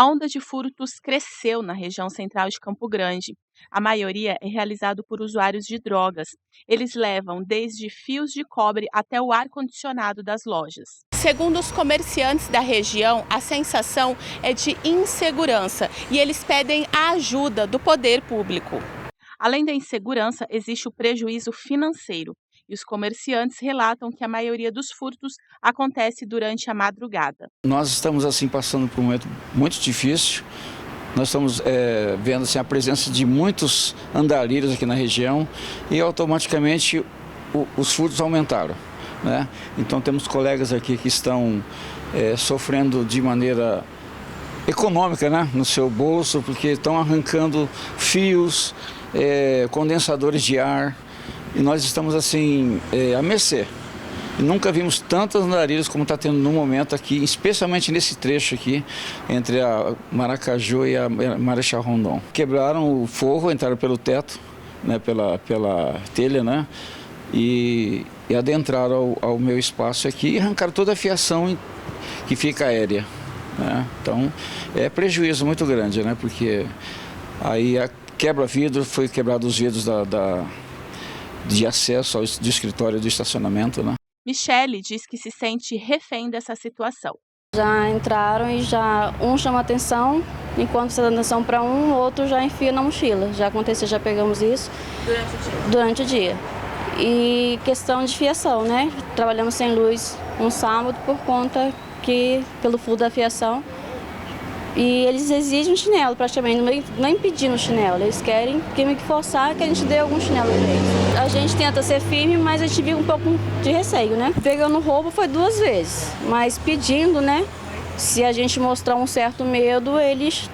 A onda de furtos cresceu na região central de Campo Grande. A maioria é realizado por usuários de drogas. Eles levam desde fios de cobre até o ar-condicionado das lojas. Segundo os comerciantes da região, a sensação é de insegurança e eles pedem a ajuda do poder público. Além da insegurança, existe o prejuízo financeiro. E os comerciantes relatam que a maioria dos furtos acontece durante a madrugada. Nós estamos assim passando por um momento muito difícil. Nós estamos vendo assim, a presença de muitos andarilhos aqui na região e automaticamente os furtos aumentaram, né? Então temos colegas aqui que estão sofrendo de maneira econômica, né, no seu bolso, porque estão arrancando fios, condensadores de ar. E nós estamos assim, à mercê. E nunca vimos tantas andarilhas como está tendo no momento aqui, especialmente nesse trecho aqui, entre a Maracaju e a Marechal Rondon. Quebraram o forro, entraram pelo teto, né, pela telha, né, e adentraram ao meu espaço aqui e arrancaram toda a fiação que fica aérea, né? Então, é prejuízo muito grande, né, porque aí quebra vidro, foi quebrado os vidros de acesso ao escritório do estacionamento, né? Michele diz que se sente refém dessa situação. Já entraram e já um chama atenção, enquanto você dá atenção para um, o outro já enfia na mochila. Já aconteceu, já pegamos isso durante o dia. E questão de fiação, né? Trabalhamos sem luz um sábado por conta que, pelo furo da fiação, e eles exigem um chinelo praticamente, não é impedindo o chinelo, eles querem que forçar que a gente dê algum chinelo para eles. A gente tenta ser firme, mas a gente vive um pouco de receio, né? Pegando roubo foi 2 vezes, mas pedindo, né? Se a gente mostrar um certo medo, eles,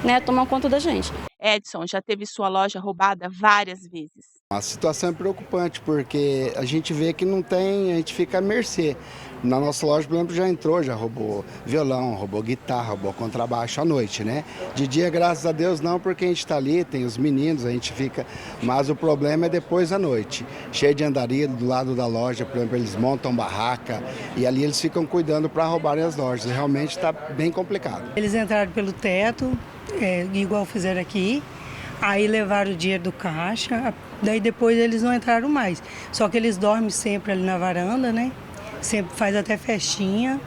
né, tomam conta da gente. Edson já teve sua loja roubada várias vezes. A situação é preocupante porque a gente vê que não tem, a gente fica à mercê. Na nossa loja, por exemplo, já roubou violão, roubou guitarra, roubou contrabaixo à noite, né? De dia, graças a Deus, não, porque a gente está ali, tem os meninos, a gente fica... Mas o problema é depois à noite. Cheio de andarilho do lado da loja, por exemplo, eles montam barraca e ali eles ficam cuidando para roubarem as lojas. Realmente está bem complicado. Eles entraram pelo teto, igual fizeram aqui. Aí levaram o dinheiro do caixa, daí depois eles não entraram mais. Só que eles dormem sempre ali na varanda, né? Sempre faz até festinha.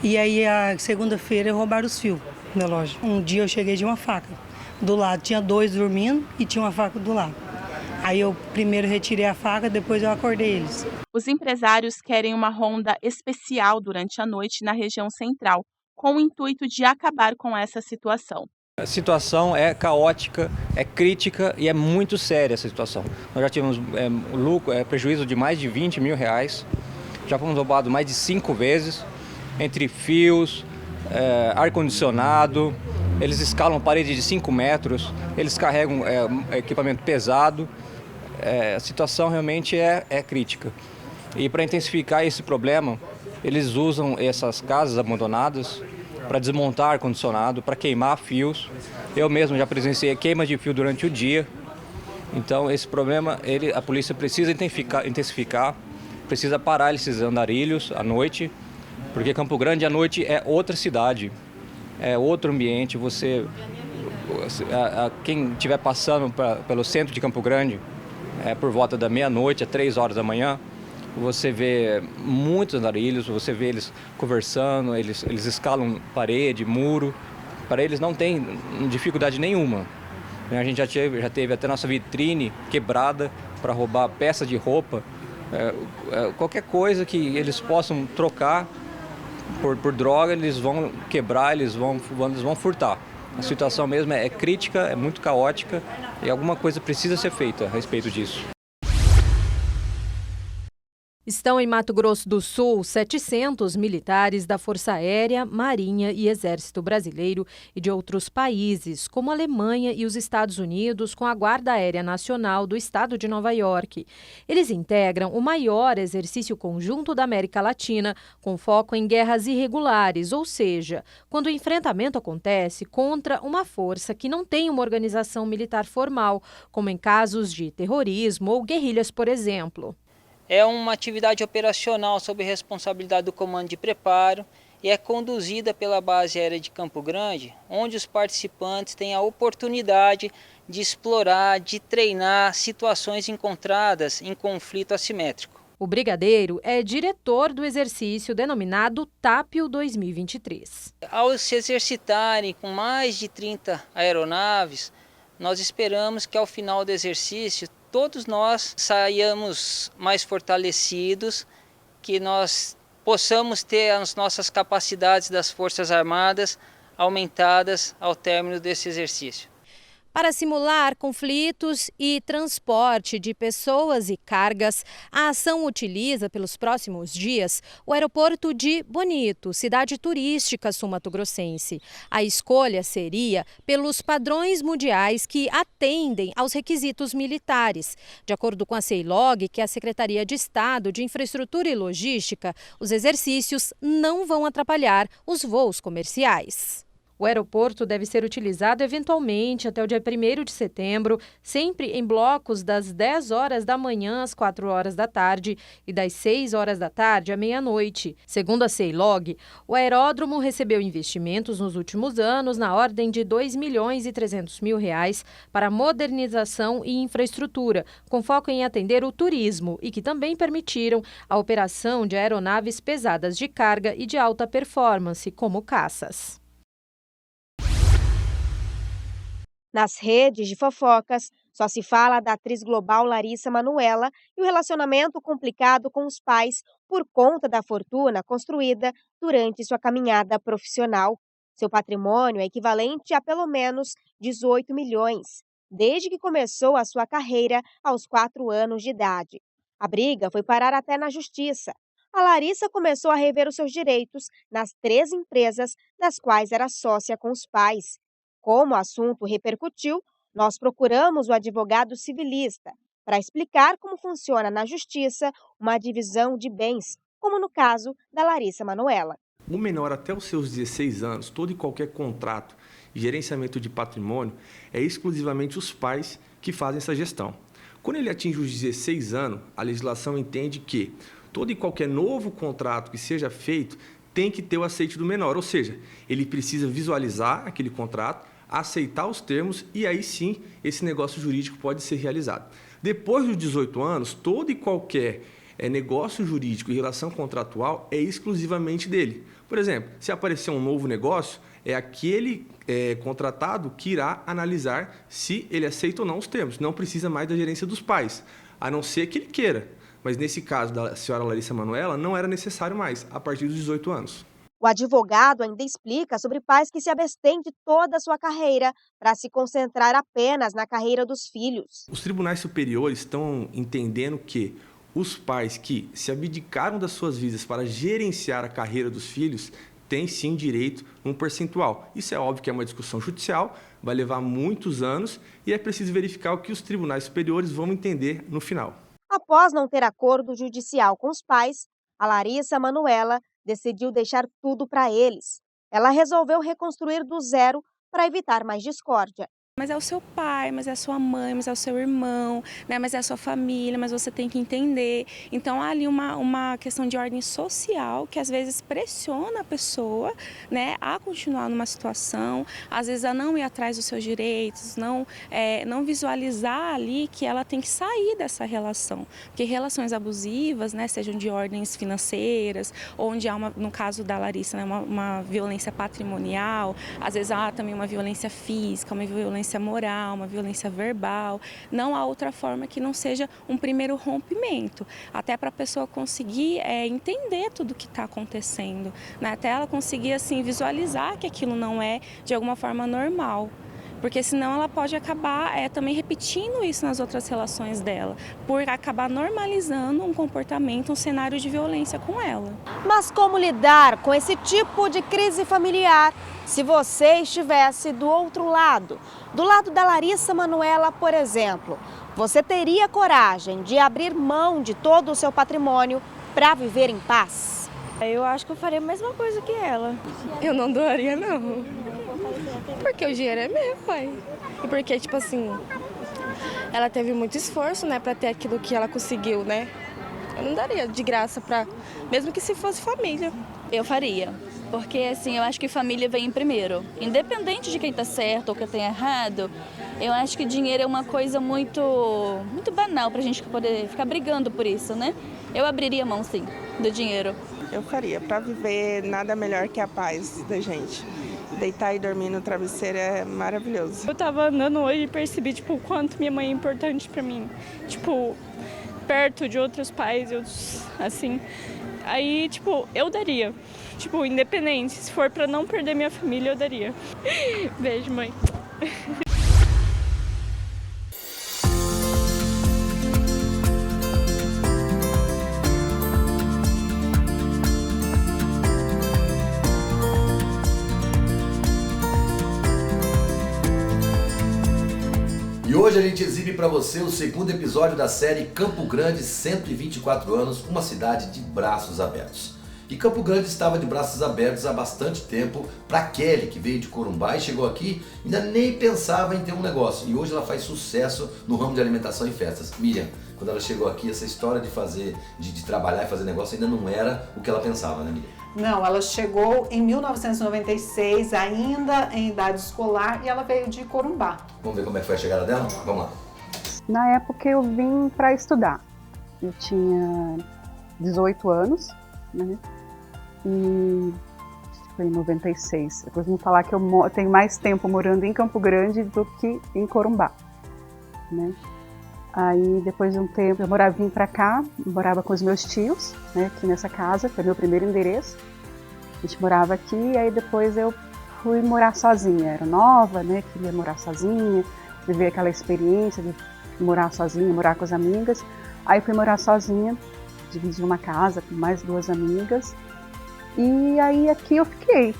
E aí, a segunda-feira, roubaram os fios da loja. Um dia eu cheguei de uma faca do lado. Tinha 2 dormindo e tinha uma faca do lado. Aí eu primeiro retirei a faca, depois eu acordei eles. Os empresários querem uma ronda especial durante a noite na região central, com o intuito de acabar com essa situação. A situação é caótica, é crítica e é muito séria essa situação. Nós já tivemos prejuízo de mais de R$20 mil, já fomos roubados mais de 5 vezes, entre fios, ar-condicionado, eles escalam parede de 5 metros, eles carregam equipamento pesado, a situação realmente é crítica. E para intensificar esse problema, eles usam essas casas abandonadas para desmontar ar-condicionado, para queimar fios. Eu mesmo já presenciei queima de fio durante o dia. Então esse problema, a polícia precisa intensificar, precisa parar esses andarilhos à noite, porque Campo Grande à noite é outra cidade, é outro ambiente. Quem estiver passando pelo centro de Campo Grande, por volta da meia-noite, às 3 horas da manhã, você vê muitos andarilhos, você vê eles conversando, eles escalam parede, muro. Para eles não tem dificuldade nenhuma. A gente já teve até nossa vitrine quebrada para roubar peças de roupa. Qualquer coisa que eles possam trocar por droga, eles vão quebrar, eles vão furtar. A situação mesmo é crítica, é muito caótica e alguma coisa precisa ser feita a respeito disso. Estão em Mato Grosso do Sul 700 militares da Força Aérea, Marinha e Exército Brasileiro e de outros países, como a Alemanha e os Estados Unidos, com a Guarda Aérea Nacional do Estado de Nova York. Eles integram o maior exercício conjunto da América Latina, com foco em guerras irregulares, ou seja, quando o enfrentamento acontece contra uma força que não tem uma organização militar formal, como em casos de terrorismo ou guerrilhas, por exemplo. É uma atividade operacional sob responsabilidade do Comando de Preparo e é conduzida pela Base Aérea de Campo Grande, onde os participantes têm a oportunidade de explorar, de treinar situações encontradas em conflito assimétrico. O brigadeiro é diretor do exercício denominado TAPIO 2023. Ao se exercitarem com mais de 30 aeronaves, nós esperamos que ao final do exercício todos nós saiamos mais fortalecidos, que nós possamos ter as nossas capacidades das Forças Armadas aumentadas ao término desse exercício. Para simular conflitos e transporte de pessoas e cargas, a ação utiliza pelos próximos dias o aeroporto de Bonito, cidade turística sul-mato-grossense. A escolha seria pelos padrões mundiais que atendem aos requisitos militares. De acordo com a CEILOG, que é a Secretaria de Estado de Infraestrutura e Logística, os exercícios não vão atrapalhar os voos comerciais. O aeroporto deve ser utilizado eventualmente até o dia 1º de setembro, sempre em blocos das 10 horas da manhã às 4 horas da tarde e das 6 horas da tarde à meia-noite. Segundo a CEILOG, o aeródromo recebeu investimentos nos últimos anos na ordem de R$ 2.300.000 para modernização e infraestrutura, com foco em atender o turismo e que também permitiram a operação de aeronaves pesadas de carga e de alta performance, como caças. Nas redes de fofocas, só se fala da atriz global Larissa Manoela e o relacionamento complicado com os pais por conta da fortuna construída durante sua caminhada profissional. Seu patrimônio é equivalente a pelo menos 18 milhões, desde que começou a sua carreira aos 4 anos de idade. A briga foi parar até na justiça. A Larissa começou a rever os seus direitos nas 3 empresas das quais era sócia com os pais. Como o assunto repercutiu, nós procuramos o advogado civilista para explicar como funciona na justiça uma divisão de bens, como no caso da Larissa Manoela. O menor até os seus 16 anos, todo e qualquer contrato de gerenciamento de patrimônio é exclusivamente os pais que fazem essa gestão. Quando ele atinge os 16 anos, a legislação entende que todo e qualquer novo contrato que seja feito tem que ter o aceite do menor, ou seja, ele precisa visualizar aquele contrato, aceitar os termos e aí sim esse negócio jurídico pode ser realizado. Depois dos 18 anos, todo e qualquer negócio jurídico em relação contratual é exclusivamente dele. Por exemplo, se aparecer um novo negócio, é aquele contratado que irá analisar se ele aceita ou não os termos. Não precisa mais da gerência dos pais, a não ser que ele queira. Mas nesse caso da senhora Larissa Manoela, não era necessário mais, a partir dos 18 anos. O advogado ainda explica sobre pais que se abstêm de toda a sua carreira para se concentrar apenas na carreira dos filhos. Os tribunais superiores estão entendendo que os pais que se abdicaram das suas vidas para gerenciar a carreira dos filhos têm sim direito a um percentual. Isso é óbvio que é uma discussão judicial, vai levar muitos anos e é preciso verificar o que os tribunais superiores vão entender no final. Após não ter acordo judicial com os pais, a Larissa Manoela decidiu deixar tudo para eles. Ela resolveu reconstruir do zero para evitar mais discórdia. Mas é o seu pai, mas é a sua mãe, mas é o seu irmão, né? Mas é a sua família, mas você tem que entender. Então há ali uma questão de ordem social que às vezes pressiona a pessoa, né, a continuar numa situação, às vezes a não ir atrás dos seus direitos, não visualizar ali que ela tem que sair dessa relação. Porque relações abusivas, né, sejam de ordens financeiras, onde há, no caso da Larissa, né, uma violência patrimonial, às vezes há também uma violência física, uma violência moral, uma violência verbal, não há outra forma que não seja um primeiro rompimento, até para a pessoa conseguir entender tudo o que está acontecendo, né? Até ela conseguir assim, visualizar que aquilo não é de alguma forma normal. Porque senão ela pode acabar também repetindo isso nas outras relações dela, por acabar normalizando um comportamento, um cenário de violência com ela. Mas como lidar com esse tipo de crise familiar se você estivesse do outro lado? Do lado da Larissa Manoela, por exemplo, você teria coragem de abrir mão de todo o seu patrimônio para viver em paz? Eu acho que eu faria a mesma coisa que ela. Eu não doaria, não. Porque o dinheiro é meu, pai. E porque, tipo assim, ela teve muito esforço, né, pra ter aquilo que ela conseguiu, né? Eu não daria de graça mesmo que se fosse família. Eu faria. porque assim, eu acho que família vem primeiro. Independente de quem tá certo ou quem tá errado, eu acho que dinheiro é uma coisa muito banal pra gente poder ficar brigando por isso, né? Eu abriria mão, sim, do dinheiro. Eu faria, para viver nada melhor que a paz da gente. Deitar e dormir no travesseiro é maravilhoso. Eu tava andando hoje e percebi, tipo, o quanto minha mãe é importante pra mim. Tipo, perto de outros pais, assim. Aí, tipo, eu daria. Tipo, independente. Se for pra não perder minha família, eu daria. Beijo, mãe. E hoje a gente exibe para você o segundo episódio da série Campo Grande, 124 anos, uma cidade de braços abertos. E Campo Grande estava de braços abertos há bastante tempo para Kelly, que veio de Corumbá e chegou aqui, ainda nem pensava em ter um negócio. E hoje ela faz sucesso no ramo de alimentação e festas. Miriam, quando ela chegou aqui, essa história de trabalhar e fazer negócio ainda não era o que ela pensava, né, Miriam? Não, ela chegou em 1996, ainda em idade escolar, e ela veio de Corumbá. Vamos ver como é que foi a chegada dela? Vamos lá. Na época eu vim para estudar. Eu tinha 18 anos, né? E foi em 96. Depois vamos falar que eu tenho mais tempo morando em Campo Grande do que em Corumbá, né? Aí depois de um tempo eu vim pra cá, morava com os meus tios, né, aqui nessa casa, foi meu primeiro endereço. A gente morava aqui, aí depois eu fui morar sozinha, era nova, né, queria morar sozinha, viver aquela experiência de morar sozinha, morar com as amigas. Aí fui morar sozinha, dividi uma casa com mais 2 amigas, e aí aqui eu fiquei,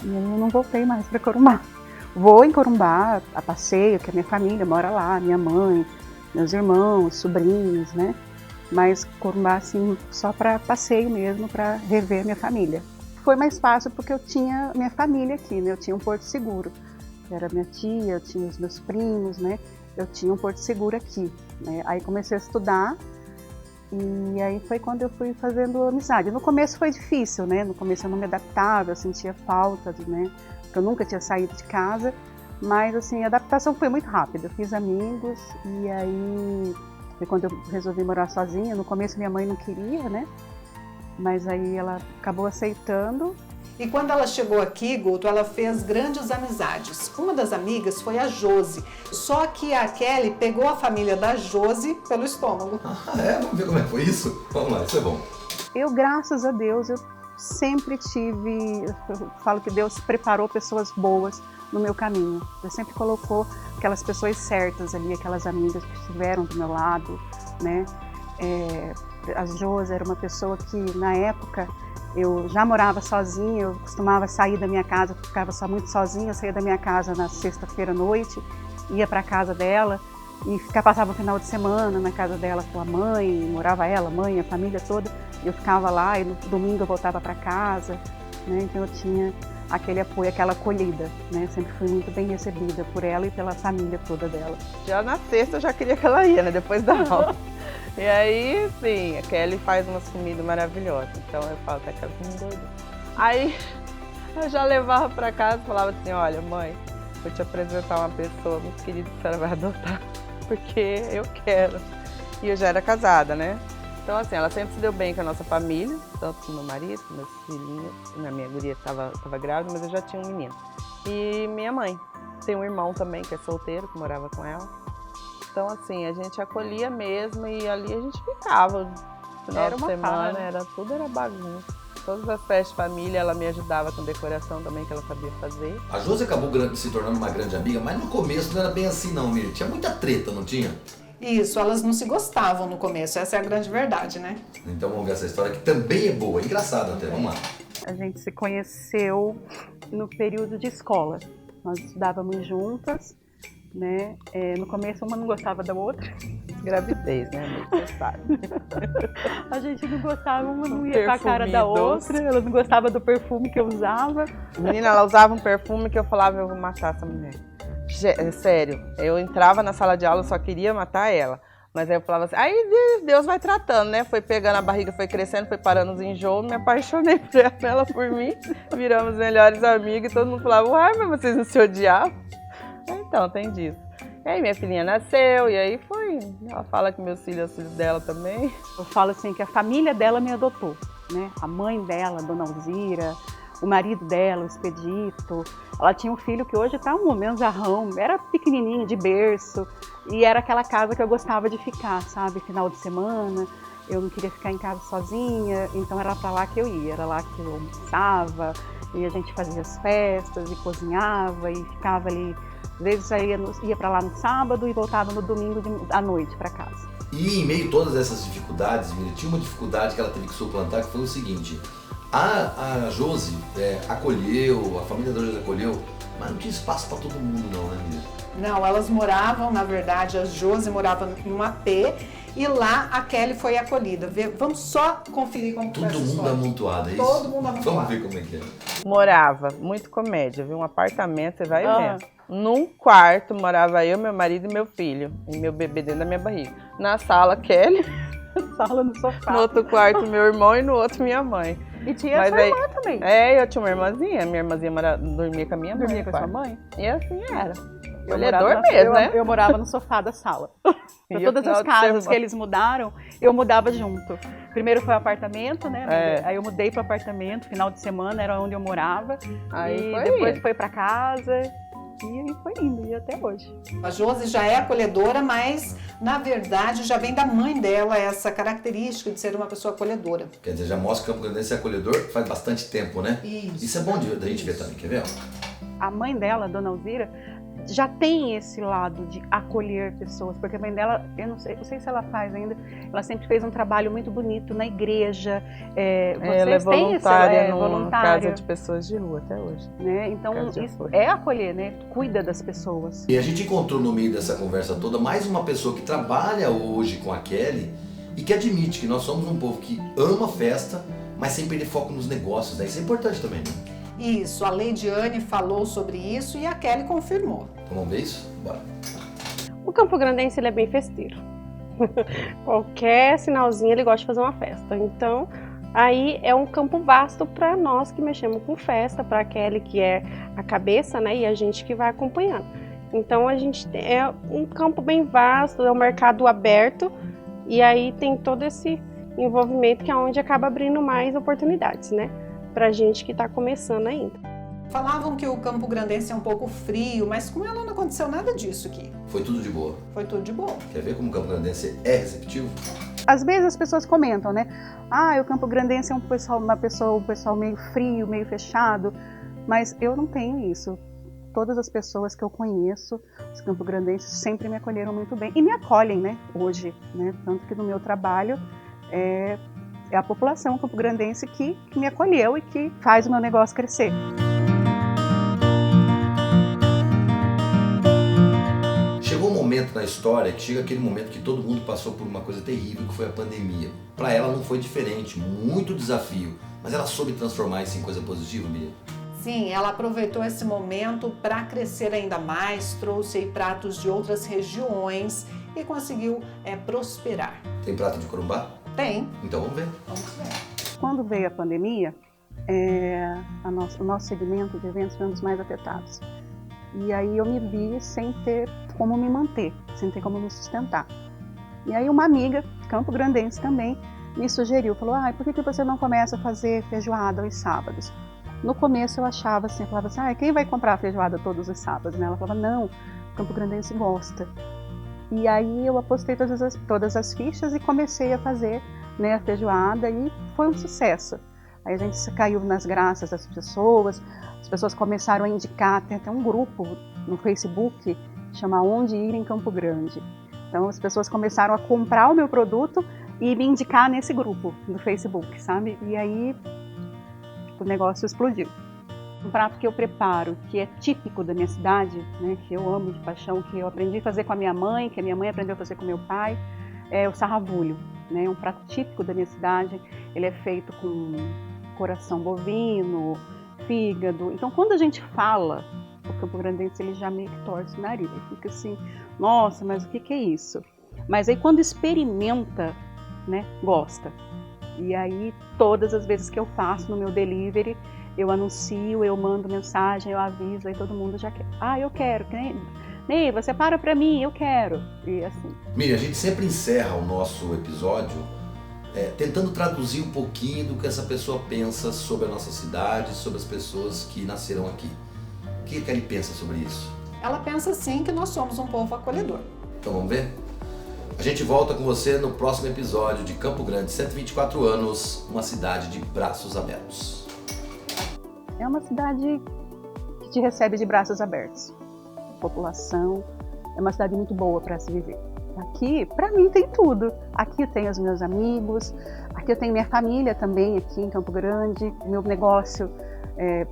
e eu não voltei mais para Corumbá. Vou em Corumbá a passeio, que a minha família mora lá, minha mãe, meus irmãos, sobrinhos, né? Mas Corumbá, assim, só para passeio mesmo, para rever minha família. Foi mais fácil porque eu tinha minha família aqui, né? Eu tinha um porto seguro. Era minha tia, eu tinha os meus primos, né? Eu tinha um porto seguro aqui, né? Aí comecei a estudar e aí foi quando eu fui fazendo amizade. No começo foi difícil, né? No começo eu não me adaptava, eu sentia falta, né? Porque eu nunca tinha saído de casa. Mas assim, a adaptação foi muito rápida, eu fiz amigos e aí foi quando eu resolvi morar sozinha. No começo minha mãe não queria, né? Mas aí ela acabou aceitando. E quando ela chegou aqui, Guto, ela fez grandes amizades. Uma das amigas foi a Josi, só que a Kelly pegou a família da Josi pelo estômago. Ah, é? Vamos ver como é que foi isso? Vamos lá, isso é bom. Eu, graças a Deus, eu sempre eu falo que Deus preparou pessoas boas no meu caminho. Ele sempre colocou aquelas pessoas certas ali, aquelas amigas que estiveram do meu lado, né? A Josi era uma pessoa que, na época, eu já morava sozinha, eu costumava sair da minha casa, ficava só muito sozinha, eu saía da minha casa na sexta-feira à noite, ia para a casa dela e passava o final de semana na casa dela com a mãe, morava ela, a mãe, a família toda, eu ficava lá e no domingo eu voltava para casa, né? Então eu tinha aquele apoio, aquela acolhida, né? Sempre fui muito bem recebida por ela e pela família toda dela. Já na sexta eu já queria que ela ia, né? Depois da aula. E aí, sim, a Kelly faz umas comidas maravilhosas. Então eu falo que a Kelly me doida. Aí eu já levava pra casa e falava assim, olha, mãe, vou te apresentar uma pessoa muito querida que a senhora vai adotar, porque eu quero. E eu já era casada, né? Então, assim, ela sempre se deu bem com a nossa família, tanto com meu marido, com meus filhinhos. A minha guria estava grávida, mas eu já tinha um menino. E minha mãe. Tem um irmão também, que é solteiro, que morava com ela. Então, assim, a gente acolhia mesmo e ali a gente ficava. Final de semana, tudo era bagunça. Todas as festas de família, ela me ajudava com decoração também, que ela sabia fazer. A Josi acabou se tornando uma grande amiga, mas no começo não era bem assim não, Miriam. Tinha muita treta, não tinha? Isso, elas não se gostavam no começo, essa é a grande verdade, né? Então vamos ver essa história que também é boa, engraçada até, vamos lá. A gente se conheceu no período de escola, nós estudávamos juntas, né? No começo uma não gostava da outra. Gravidez, né, amiga? Você sabe. A gente não gostava, uma não ia com a cara da outra, ela não gostava do perfume que eu usava. Menina, ela usava um perfume que eu falava, eu vou matar essa mulher. Sério, eu entrava na sala de aula, eu só queria matar ela. Mas aí eu falava assim, aí Deus vai tratando, né? Foi pegando a barriga, foi crescendo, foi parando os enjoos, me apaixonei por ela, por mim. Viramos melhores amigos e todo mundo falava, uai, mas vocês não se odiavam? Então, tem disso. E aí minha filhinha nasceu, e aí foi. Ela fala que meus filhos, os filhos dela também. Eu falo assim que a família dela me adotou, né? A mãe dela, Dona Alzira, o marido dela, o Expedito. Ela tinha um filho que hoje está um manjarrão, era pequenininho, de berço. E era aquela casa que eu gostava de ficar, sabe? Final de semana, eu não queria ficar em casa sozinha, então era para lá que eu ia. Era lá que eu almoçava, e a gente fazia as festas, e cozinhava, e ficava ali. Às vezes ia para lá no sábado e voltava no domingo à noite para casa. E em meio a todas essas dificuldades, Miriam, tinha uma dificuldade que ela teve que suplantar, que foi o seguinte. A Josi acolheu, a família da Josi acolheu, mas não tinha espaço para todo mundo não, né, Miriam? Não, elas moravam, na verdade, a Josi morava em um AP e lá a Kelly foi acolhida. Vamos só conferir como foi essa Todo mundo história. amontoado, é isso? Todo mundo amontoado. Vamos ver como é que é. Morava, muito comédia, viu? Um apartamento, você vai ver. Num quarto morava eu, meu marido e meu filho. E meu bebê dentro da minha barriga. Na sala, Kelly. Sala no sofá. No outro quarto, meu irmão e no outro, minha mãe. E tinha a sua irmã também. É, eu tinha uma irmãzinha. Minha irmãzinha dormia com a minha mãe. Dormia com a sua mãe? E assim era. Olhador mesmo, né? Eu morava no sofá da sala. Para todas as casas que eles mudaram, eu mudava junto. Primeiro foi o apartamento, né? Aí eu mudei para o apartamento, final de semana era onde eu morava. Aí e depois foi para casa. E foi indo, e até hoje. A Josi já é acolhedora, mas, na verdade, já vem da mãe dela essa característica de ser uma pessoa acolhedora. Quer dizer, já mostra que o Campo Grandense é acolhedor faz bastante tempo, né? Isso é bom da gente ver também, quer ver? A mãe dela, a Dona Alzira, já tem esse lado de acolher pessoas, porque a mãe dela, eu não sei se ela faz ainda, ela sempre fez um trabalho muito bonito na igreja. Ela é voluntária numa casa de pessoas de rua até hoje. Né? Então isso é acolher, né? Cuida das pessoas. E a gente encontrou no meio dessa conversa toda mais uma pessoa que trabalha hoje com a Kelly e que admite que nós somos um povo que ama festa, mas sem perder foco nos negócios, né? Isso é importante também, né? Isso, a Leidiane falou sobre isso e a Kelly confirmou. Então, vamos ver isso? Bora. O Campo Grandense ele é bem festeiro. Qualquer sinalzinho ele gosta de fazer uma festa. Então, aí é um campo vasto para nós que mexemos com festa, para a Kelly que é a cabeça, né, e a gente que vai acompanhando. Então, a gente é um campo bem vasto, é um mercado aberto e aí tem todo esse envolvimento que é onde acaba abrindo mais oportunidades, né? Pra gente que está começando ainda. Falavam que o Campo Grandense é um pouco frio, mas com ela não aconteceu nada disso aqui. Foi tudo de boa. Foi tudo de boa. Quer ver como o Campo Grandense é receptivo? Às vezes as pessoas comentam, né? O Campo Grandense é um pessoal meio frio, meio fechado, mas eu não tenho isso. Todas as pessoas que eu conheço, os Campo Grandenses sempre me acolheram muito bem e me acolhem, né? Hoje, né? Tanto que no meu trabalho é a população campograndense que me acolheu e que faz o meu negócio crescer. Chegou um momento na história que chega aquele momento que todo mundo passou por uma coisa terrível, que foi a pandemia. Para ela não foi diferente, muito desafio, mas ela soube transformar isso em coisa positiva, Miriam? Sim, ela aproveitou esse momento para crescer ainda mais, trouxe aí pratos de outras regiões e conseguiu prosperar. Tem prato de Corumbá? Tem. Então vamos ver. Vamos ver. Quando veio a pandemia, o nosso segmento de eventos foi um dos mais afetados. E aí eu me vi sem ter como me manter, sem ter como me sustentar. E aí uma amiga, Campo Grandense também, me sugeriu, falou, por que você não começa a fazer feijoada aos sábados? No começo eu achava assim, eu falava assim, quem vai comprar feijoada todos os sábados? Né? Ela falava, não, Campo Grandense gosta. E aí eu apostei todas as fichas e comecei a fazer, né, a feijoada e foi um sucesso. Aí a gente caiu nas graças das pessoas, as pessoas começaram a indicar, tem até um grupo no Facebook, chama Onde Ir em Campo Grande. Então as pessoas começaram a comprar o meu produto e me indicar nesse grupo do Facebook, sabe? E aí o negócio explodiu. Um prato que eu preparo, que é típico da minha cidade, né, que eu amo de paixão, que eu aprendi a fazer com a minha mãe, que a minha mãe aprendeu a fazer com meu pai, é o sarravulho. Né, um prato típico da minha cidade. Ele é feito com coração bovino, fígado. Então, quando a gente fala, o Campo Grandense ele já meio que torce o nariz. Ele fica assim, nossa, mas o que é isso? Mas aí quando experimenta, né, gosta. E aí todas as vezes que eu faço no meu delivery, eu anuncio, eu mando mensagem, eu aviso, aí todo mundo já quer. Ah, eu quero. Ney, você para pra mim, eu quero. E assim. Miriam, a gente sempre encerra o nosso episódio tentando traduzir um pouquinho do que essa pessoa pensa sobre a nossa cidade, sobre as pessoas que nasceram aqui. O que ele pensa sobre isso? Ela pensa sim que nós somos um povo acolhedor. Então vamos ver? A gente volta com você no próximo episódio de Campo Grande, 124 anos, uma cidade de braços abertos. É uma cidade que te recebe de braços abertos. A população é uma cidade muito boa para se viver. Aqui, para mim, tem tudo. Aqui eu tenho os meus amigos, aqui eu tenho minha família também, aqui em Campo Grande. Meu negócio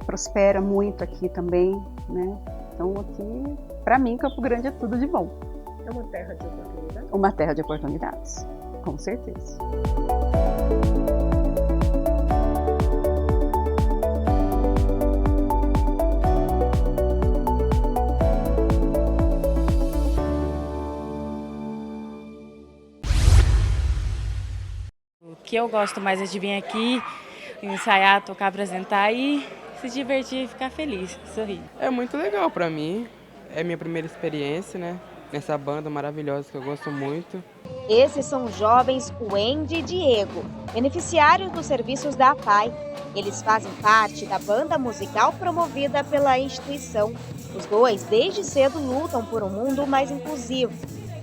prospera muito aqui também, né? Então aqui, para mim, Campo Grande é tudo de bom. É uma terra de oportunidades? Uma terra de oportunidades, com certeza. O que eu gosto mais é de vir aqui, ensaiar, tocar, apresentar e se divertir e ficar feliz, sorrir. É muito legal pra mim, é minha primeira experiência, né? Nessa banda maravilhosa que eu gosto muito. Esses são os jovens Wendy e Diego, beneficiários dos serviços da APAI. Eles fazem parte da banda musical promovida pela instituição. Os dois, desde cedo, lutam por um mundo mais inclusivo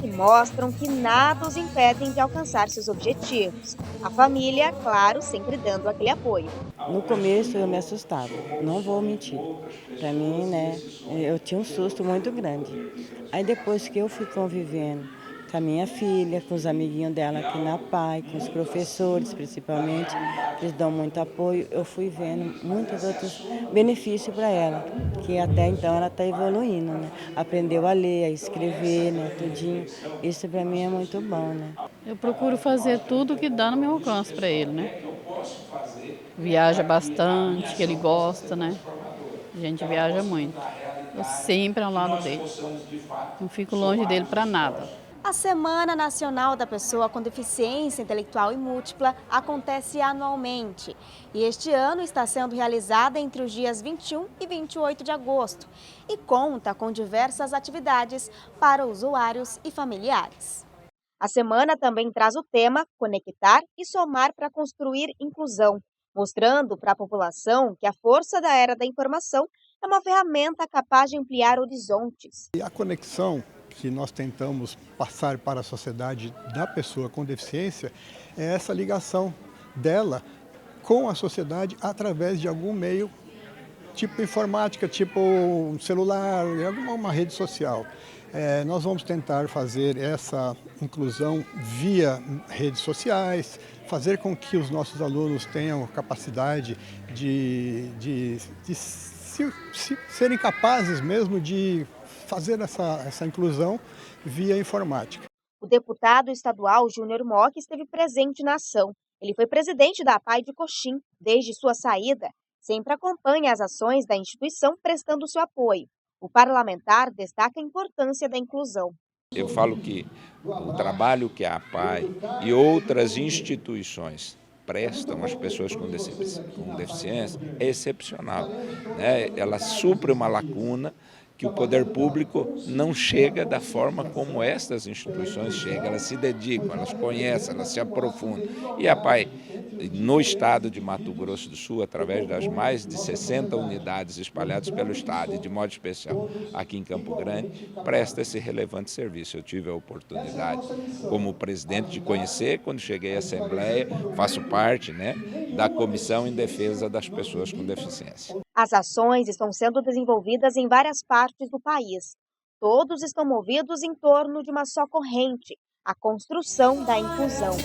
e mostram que nada os impedem de alcançar seus objetivos. A família, claro, sempre dando aquele apoio. No começo eu me assustava, não vou mentir. Para mim, né, eu tinha um susto muito grande. Aí depois que eu fui convivendo com a minha filha, com os amiguinhos dela aqui na PAI, com os professores principalmente, eles dão muito apoio, eu fui vendo muitos outros benefícios para ela, que até então ela está evoluindo, né? Aprendeu a ler, a escrever, né, tudinho. Isso para mim é muito bom, né? Eu procuro fazer tudo que dá no meu alcance para ele, né? Viaja bastante, que ele gosta, né? A gente viaja muito. Eu sempre ao lado dele. Não fico longe dele para nada. A Semana Nacional da Pessoa com Deficiência Intelectual e Múltipla acontece anualmente e este ano está sendo realizada entre os dias 21 e 28 de agosto e conta com diversas atividades para usuários e familiares. A semana também traz o tema Conectar e Somar para Construir Inclusão, mostrando para a população que a força da era da informação é uma ferramenta capaz de ampliar horizontes. E a conexão que nós tentamos passar para a sociedade da pessoa com deficiência é essa ligação dela com a sociedade através de algum meio, tipo informática, tipo um celular, alguma rede social. Nós vamos tentar fazer essa inclusão via redes sociais, fazer com que os nossos alunos tenham capacidade de serem capazes mesmo de fazer essa inclusão via informática. O deputado estadual Júnior Mock esteve presente na ação. Ele foi presidente da APAI de Coxim desde sua saída. Sempre acompanha as ações da instituição prestando seu apoio. O parlamentar destaca a importância da inclusão. Eu falo que o trabalho que a APAI e outras instituições prestam às pessoas com deficiência é excepcional, né? Ela supre uma lacuna que o poder público não chega da forma como estas instituições chegam. Elas se dedicam, elas conhecem, elas se aprofundam. E a APAI, no estado de Mato Grosso do Sul, através das mais de 60 unidades espalhadas pelo estado e de modo especial aqui em Campo Grande, presta esse relevante serviço. Eu tive a oportunidade, como presidente, de conhecer quando cheguei à Assembleia, faço parte, né, da Comissão em Defesa das Pessoas com Deficiência. As ações estão sendo desenvolvidas em várias partes do país. Todos estão movidos em torno de uma só corrente, a construção da inclusão.